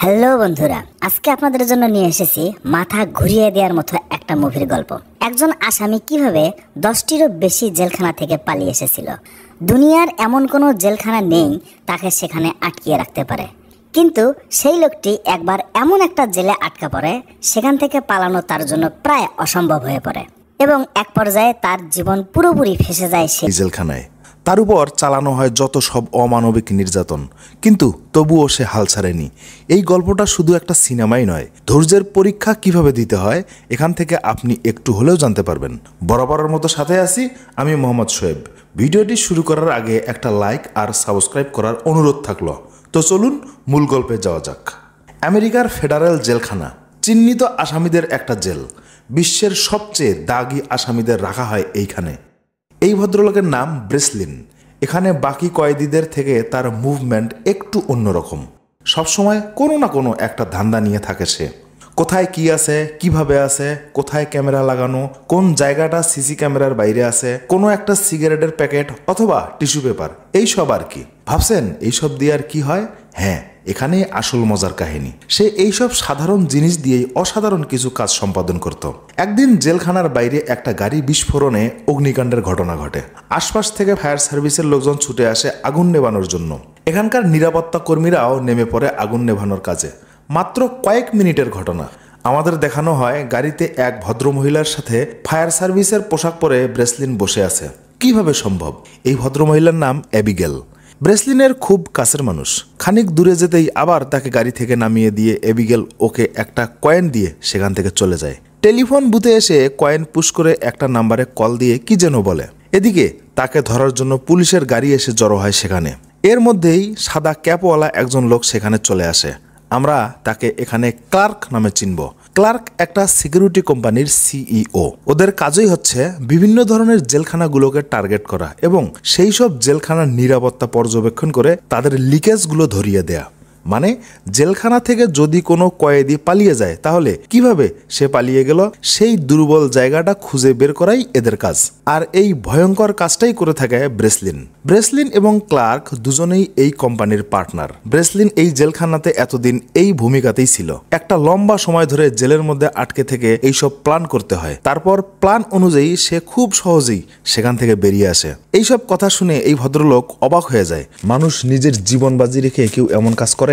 Hello বন্ধুরা, আজকে আপনাদের জন্য নিয়ে এসেছি মাথা ঘুরিয়ে দেওয়ার মতো একটা মুভির গল্প। একজন আসামি কিভাবে 10টিরও বেশি জেলখানা থেকে পালিয়ে এসেছিল। দুনিয়ার এমন কোনো জেলখানা নেই তাকে সেখানে আটকিয়ে রাখতে পারে, কিন্তু সেই লোকটি একবার এমন একটা জেলে আটকা পড়ে, সেখান থেকে পালানো তার জন্য প্রায় অসম্ভব হয়ে পড়ে এবং এক পর্যায়ে তার জীবন পুরোপুরি ফেঁসে যায় সেই জেলখানায়। তার উপর চালানো হয় যত সব অমানবিক নির্যাতন, কিন্তু তবুও সে হাল ছাড়েনি। এই গল্পটা শুধু একটা সিনেমাই নয়, ধৈর্যের পরীক্ষা কিভাবে দিতে হয় এখান থেকে আপনি একটু হলেও জানতে পারবেন। বরাবরের মতো সাথে আছি আমি মোহাম্মদ শোয়েব। ভিডিওটি শুরু করার আগে একটা লাইক আর সাবস্ক্রাইব করার অনুরোধ থাকলো। তো চলুন মূল গল্পে যাওয়া যাক। আমেরিকার ফেডারেল জেলখানা চিহ্নিত আসামিদের একটা জেল। বিশ্বের সবচেয়ে দাগী আসামিদের রাখা হয় এইখানে। এই ভদ্রলোকের নাম ব্রেসলিন। এখানে বাকি কয়েদিদের থেকে তার মুভমেন্ট একটু অন্যরকম। সবসময় কোনো না কোনো একটা ধান্দা নিয়ে থাকে সে। কোথায় কি আছে, কিভাবে আছে, কোথায় ক্যামেরা লাগানো, কোন জায়গাটা সিসি ক্যামেরার বাইরে আছে, কোনো একটা সিগারেটের প্যাকেট অথবা টিস্যু পেপার, এইসব আর কি। ভাবছেন এইসব দিয়ে আর কি হয়? হ্যাঁ, এখানে আসল মজার কাহিনী। সে এইসব সাধারণ জিনিস দিয়েই অসাধারণ কিছু কাজ সম্পাদন করত। একদিন জেলখানার বাইরে একটা গাড়ি বিস্ফোরণে অগ্নিকাণ্ডের ঘটনা ঘটে। আশপাশ থেকে ফায়ার সার্ভিসের লোকজন ছুটে আসে আগুন নেভানোর জন্য। এখানকার নিরাপত্তা কর্মীরাও নেমে পড়ে আগুন নেভানোর কাজে। মাত্র কয়েক মিনিটের ঘটনা। আমাদের দেখানো হয় গাড়িতে এক ভদ্রমহিলার সাথে ফায়ার সার্ভিসের পোশাক পরে ব্রেসলিন বসে আছে। কিভাবে সম্ভব? এই ভদ্রমহিলার নাম অ্যাবিগেল। ব্রেসলিনের খুব কাছের মানুষ। খানিক দূরে যেতেই আবার তাকে গাড়ি থেকে নামিয়ে দিয়ে অ্যাবিগেল ওকে একটা কয়েন দিয়ে সেখান থেকে চলে যায়। টেলিফোন বুথে এসে কয়েন পুশ করে একটা নাম্বারে কল দিয়ে কি যেন বলে। এদিকে তাকে ধরার জন্য পুলিশের গাড়ি এসে জড়ো হয় সেখানে। এর মধ্যেই সাদা ক্যাপওয়ালা একজন লোক সেখানে চলে আসে। আমরা তাকে এখানে ক্লার্ক নামে চিনব। ক্লার্ক একটা সিকিউরিটি কোম্পানির সিইও। ওদের কাজই হচ্ছে বিভিন্ন ধরনের জেলখানাগুলোকে টার্গেট করা এবং সেই সব জেলখানার নিরাপত্তা পর্যবেক্ষণ করে তাদের লিকেজগুলো ধরিয়ে দেয়া। মানে জেলখানা থেকে যদি কোনো কয়েদি পালিয়ে যায় তাহলে কিভাবে সে পালিয়ে গেল সেই দুর্বল জায়গাটা খুঁজে বের করাই এদের কাজ। আর এই ভয়ঙ্কর কাজটাই করে থাকে ব্রেসলিন। ব্রেসলিন এবং ক্লার্ক দুজনেই এই কোম্পানির পার্টনার। ব্রেসলিন এই জেলখানাতে এতদিন এই ভূমিকাতেই ছিল। একটা লম্বা সময় ধরে জেলের মধ্যে আটকে থেকে এইসব প্ল্যান করতে হয়। তারপর প্ল্যান অনুযায়ী সে খুব সহজেই সেখান থেকে বেরিয়ে আসে। এইসব কথা শুনে এই ভদ্রলোক অবাক হয়ে যায়। মানুষ নিজের জীবন বাজি রেখে কেউ এমন কাজ করে?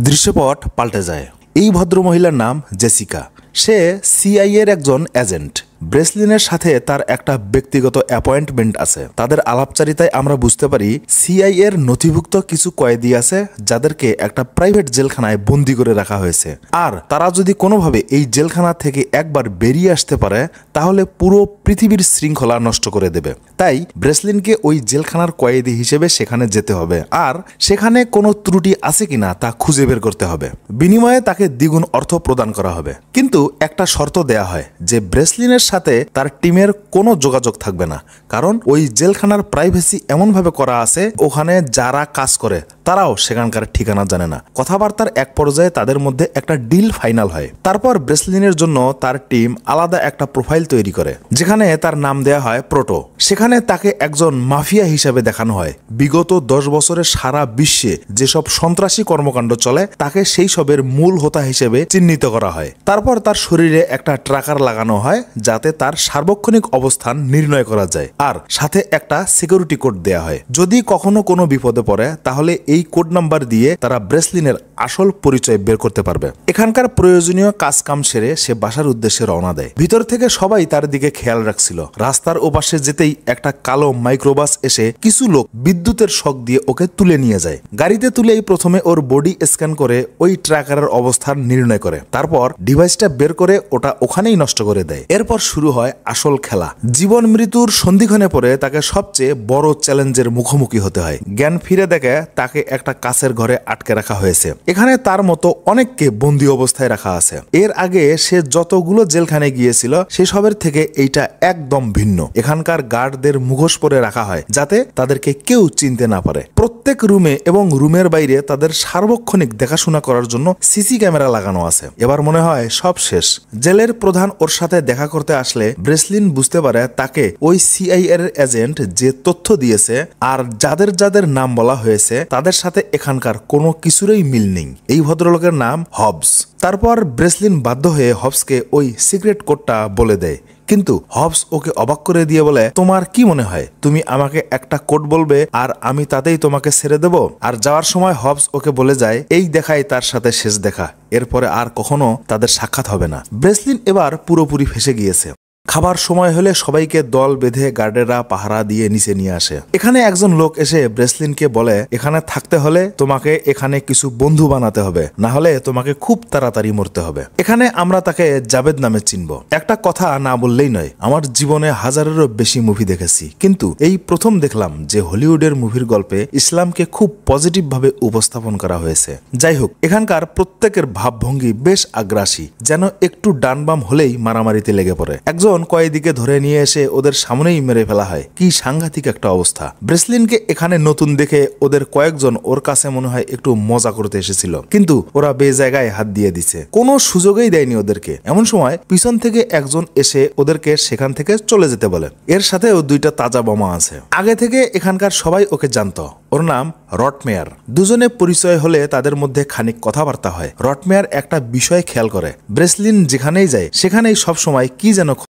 দৃশ্যপট পাল্টে যায়। এই ভদ্রমহিলার নাম জেসিকা। সে সিআইএর একজন এজেন্ট। ব্রেসলিনের সাথে তার একটা ব্যক্তিগত অ্যাপয়েন্টমেন্ট আছে। তাদের আলাপচারিতায় আমরা বুঝতে পারি সিআইএর নথিভুক্ত কিছু কয়েদি আছে যাদেরকে একটা প্রাইভেট জেলখানায় বন্দি করে রাখা হয়েছে। আর তারা যদি কোনোভাবে এই জেলখানা থেকে একবার বেরিয়ে আসতে পারে তাহলে পুরো পৃথিবীর শৃঙ্খলা নষ্ট করে দেবে। তাই ব্রেসলিনকে ওই জেলখানার কয়েদি হিসেবে সেখানে যেতে হবে আর সেখানে কোনো ত্রুটি আছে কিনা তা খুঁজে বের করতে হবে। বিনিময়ে তাকে দ্বিগুণ অর্থ প্রদান করা হবে। কিন্তু একটা শর্ত দেয়া হয় যে ব্রেসলিনের সাথে তার টিমের কোনো যোগাযোগ থাকবে না, কারণ ওই জেলখানার প্রাইভেসি এমন ভাবে করা আছে ওখানে যারা কাজ করে তারাও সেখানকার ঠিকানা জানে না। কথাবার্তার এক পর্যায়ে তাদের মধ্যে একটা ডিল ফাইনাল হয়। তারপর ব্রেসলিনের জন্য তার টিম আলাদা একটা প্রোফাইল তৈরি করে যেখানে তার নাম দেয়া হয় প্রোটো। সেখানে তাকে একজন মাফিয়া হিসেবে দেখানো হয়। বিগত 10 বছরে সারা বিশ্বে যেসব সন্ত্রাসী কর্মকাণ্ড চলে তাকে সেই সবের মূল হোতা হিসেবে চিহ্নিত করা হয়। তারপর তার শরীরে একটা ট্র্যাকার লাগানো হয় যাতে তার সার্বক্ষণিক অবস্থান নির্ণয় করা যায় আর সাথে একটা সিকিউরিটি কোড দেয়া হয়। যদি কখনো কোনো বিপদে পড়ে তাহলে এই কোড নাম্বার দিয়ে তারা ব্রেসলিনের আসল পরিচয় বের করতে পারবে। এখানকার প্রয়োজনীয় কাজ কাম সেরে সে বাসার উদ্দেশ্যে রওনা দেয়। ভিতর থেকে সবাই তার দিকে খেয়াল রাখছিল। রাস্তার ওপাশে যেতেই একটা কালো মাইক্রোবাস এসে কিছু লোক বিদ্যুতের শক দিয়ে ওকে তুলে নিয়ে যায়। গাড়িতে তুলেই প্রথমে ওর বডি স্ক্যান করে ওই ট্র্যাকারের অবস্থান নির্ণয় করে। তারপর ডিভাইসটা বের করে ওটা ওখানেই নষ্ট করে দেয়। এরপর শুরু হয় আসল খেলা। জীবন মৃত্যুর সন্ধিক্ষণে পড়ে তাকে সবচেয়ে বড় চ্যালেঞ্জের মুখোমুখি হতে হয়। জ্ঞান ফিরে দেখে তাকে একটা কাচের ঘরে আটকে রাখা হয়েছে। এখানে তার মতো অনেককে বন্দী অবস্থায় রাখা আছে। এর আগে সে যতগুলো জেলখানে গিয়েছিল সেসবের থেকে এইটা একদম ভিন্ন। এখানকার গার্ডদের মুখোশ পরে রাখা হয় যাতে তাদেরকে কেউ চিনতে না পারে। প্রত্যেক রুমে এবং রুমের বাইরে তাদের সার্বক্ষণিক দেখাশোনা করার জন্য সিসি ক্যামেরা লাগানো আছে। এবার মনে হয় সব শেষ। জেলের প্রধান ওর সাথে দেখা করতে আসলে ব্রেসলিন বুঝতে পারে তাকে ওই সিআইএর এজেন্ট যে তথ্য দিয়েছে আর যাদের যাদের নাম বলা হয়েছে তাদের ভদ্রলোকের সাথে এখানকার কোনো কিছুরই মিল নেই। এই ভদ্রলোকের নাম হবস। তারপর ব্রেসলিন বাধ্য হয়ে হবসকে ওই সিক্রেট কোডটা বলে দেয়, কিন্তু হবস ওকে অবাক করে দিয়ে বলে, তোমার কি মনে হয় তুমি আমাকে একটা কোড বলবে আর আমি তাতেই তোমাকে ছেড়ে দেব? আর যাওয়ার সময় হবস ওকে বলে যায় এই দেখাই তার সাথে শেষ দেখা, এরপরে আর কখনো তাদের সাক্ষাৎ হবে না। ব্রেসলিন এবার পুরোপুরি ফেঁসে গিয়েছে। খাবার সময় হলে সবাইকে দল বেঁধে গার্ডেরা পাহারা দিয়ে নিচে নিয়ে আসে। এখানে একজন লোক এসে ব্রেসলিনকে বলে, এখানে থাকতে হলে তোমাকে এখানে কিছু বন্ধু বানাতে হবে, না হলে তোমাকে খুব তাড়াতাড়ি মরতে হবে। এখানে আমরা তাকে জাবেদ নামে চিনব। একটা কথা না বললেই নয়, আমার জীবনে হাজারেরও বেশি মুভি দেখেছি, কিন্তু এই প্রথম দেখলাম যে হলিউডের মুভির গল্পে ইসলামকে খুব পজিটিভ ভাবে উপস্থাপন করা হয়েছে। যাই হোক, এখানকার প্রত্যেকের ভাবভঙ্গি বেশ আগ্রাসী, যেন একটু ডান বাম হলেই মারামারিতে লেগে পড়ে। একজন কয়েদিকে ধরে নিয়ে এসে ওদের সামনেই মেরে ফেলা হয়। কি সাংঘাতিক একটা অবস্থা। ব্রেসলিনকে এখানে নতুন দেখে ওদের কয়েকজন ওর কাছে মনে হয় একটু মজা করতে এসেছিল, কিন্তু ওরা বে জায়গায় হাত দিয়ে দিছে, কোনো সুযোগই দেয়নি ওদেরকে। এমন সময় পিছন থেকে একজন এসে ওদেরকে সেখান থেকে চলে যেতে বলে। এর সাথেও দুইটা তাজা বোমা আছে। আগে থেকে এখানকার সবাই ওকে জানতো। ওর নাম রটমেয়ার। দুজনে পরিচয় হলে তাদের মধ্যে খানিক কথাবার্তা হয়। রটমেয়ার একটা বিষয় খেয়াল করে, ব্রেসলিন যেখানেই যায় সেখানেই সবসময় কি যেন